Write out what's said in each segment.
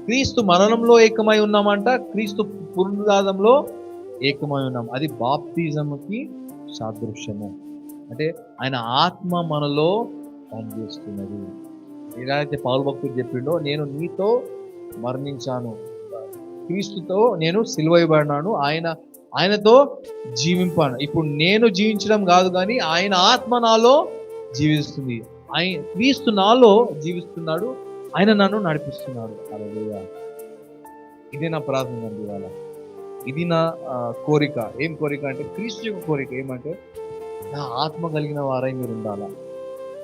క్రీస్తు మరణంలో ఏకమై ఉన్నామంట, క్రీస్తు పునరుద్ధానంలో ఏకమై ఉన్నాం. అది బాప్తిజంకి సాదృశ్యము. అంటే ఆయన ఆత్మ మనలో పనిచేస్తున్నది. ఎలాగైతే పౌలు భక్తుడు చెప్పిండో, నేను నీతో మరణించాను, క్రీస్తుతో నేను సిలువైబడినాను, ఆయనతో జీవింపాను. ఇప్పుడు నేను జీవించడం కాదు కానీ ఆయన ఆత్మ నాలో జీవిస్తుంది. క్రీస్తు నాలో జీవిస్తున్నాడు, ఆయన నన్ను నడిపిస్తున్నాడు. హల్లెలూయా. ఇదే నా ప్రార్థన అండి ఇవాళ. ఇది నా కోరిక. ఏం కోరిక అంటే, క్రీస్తు యొక్క కోరిక ఏమంటే, నా ఆత్మ కలిగిన వారై మీరు ఉండాలా.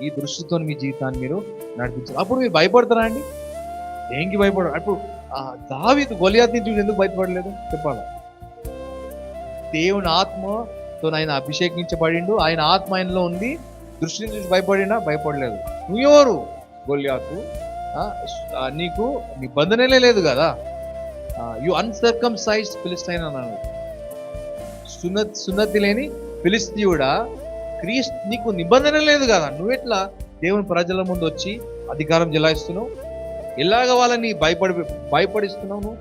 ఈ దృష్టితో మీ జీవితాన్ని మీరు నడిపించాలి. అప్పుడు మీరు భయపడతారా అండి? దేనికి భయపడరు? అప్పుడు దావీదు గొలియాతుని చూసి ఎందుకు భయపడలేదు చెప్పాలా? దేవుని ఆత్మతో ఆయన అభిషేకించబడిండు, ఆయన ఆత్మ ఆయనలో ఉంది. దృష్టిని చూసి భయపడలేదు. నువ్వెవరు గొలియాతు? నీకు నిబంధనలే లేదు కదా. యు అన్సర్కమ్సైజ్డ్ ఫిలిస్టైన్ అన్నాడు. సున్నతి లేని ఫిలిస్తీయుడా, క్రీస్తు నీకు నిబంధన లేదు కదా, నువ్వెట్లా దేవుని ప్రజల ముందు వచ్చి అధికారం చెలాయిస్తున్నావు? ఎలాగ వాళ్ళని భయపడిస్తున్నావు నువ్వు?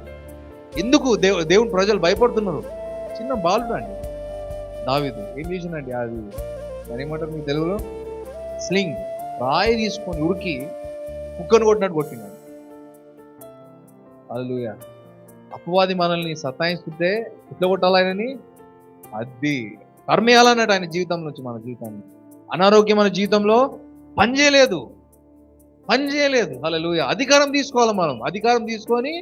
ఎందుకు దేవుని ప్రజలు భయపడుతున్నారు? చిన్న బాలుడు అండి దావీదు. ఏం చేసిందండి అది, దాని ఏమంటారు మీకు తెలుగులో? స్లింగ్, రాయి తీసుకొని ఉరికి కుక్కను కొట్టినట్టు కొట్టినాడు. హల్లెలూయా. అపవాది మనల్ని సతాయిస్తుంటే ఇట్లా కొట్టాలని అది కర్మేయాలన్నట్టు ఆయన జీవితం నుంచి మన జీవితాన్ని. అనారోగ్యం మన జీవితంలో పనిచేయలేదు. హల్లెలూయా. అధికారం తీసుకోవాలి మనం. అధికారం తీసుకొని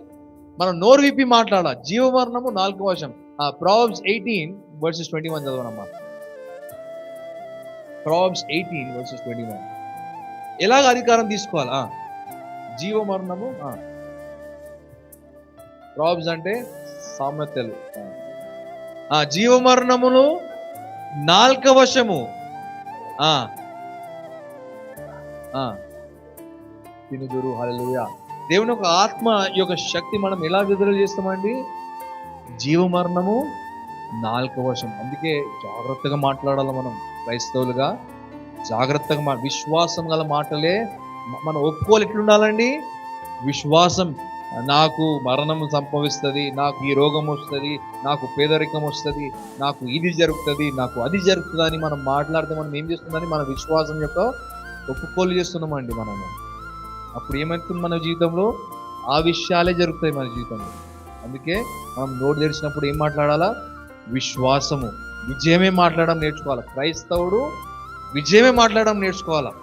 మనం నోరు విప్పి మాట్లాడాలి. జీవమరణము 4వ వశం. Proverbs 18:21 చదవనమ్మా. Proverbs 18:21. ఎలాగ అధికారం తీసుకోవాలా? జీవమరణము. Proverbs అంటే సామెతలు. జీవమరణమును 4వ వశము. తినుదురు. హల్లెలూయా. దేవుని యొక్క ఆత్మ యొక్క శక్తి మనం ఎలా విడుదల చేస్తామండి? జీవమరణము 4వ వశం. అందుకే జాగ్రత్తగా మాట్లాడాలి మనం క్రైస్తవులుగా. జాగ్రత్తగా విశ్వాసం గల మాటలే మనం ఒప్పుకోలు. ఎట్లుండాలండి? విశ్వాసం. నాకు మరణం సంభవిస్తుంది, నాకు ఈ రోగం వస్తుంది, నాకు పేదరికం వస్తుంది, నాకు ఇది జరుగుతుంది, నాకు అది జరుగుతుంది అని మనం మాట్లాడితే మనం ఏం చేస్తుందని మన విశ్వాసం యొక్క ఒప్పుకోలు చేస్తున్నామండి మనము. అప్పుడు ఏమవుతుంది మన జీవితంలో? ఆ విషయాలే జరుగుతాయి మన జీవితంలో. అందుకే మనం నోరు తెరిచినప్పుడు ఏం మాట్లాడాలా? విశ్వాసము, విజయమే మాట్లాడడం నేర్చుకోవాలి. క్రైస్తవుడు విజయమే మాట్లాడడం నేర్చుకోవాలా.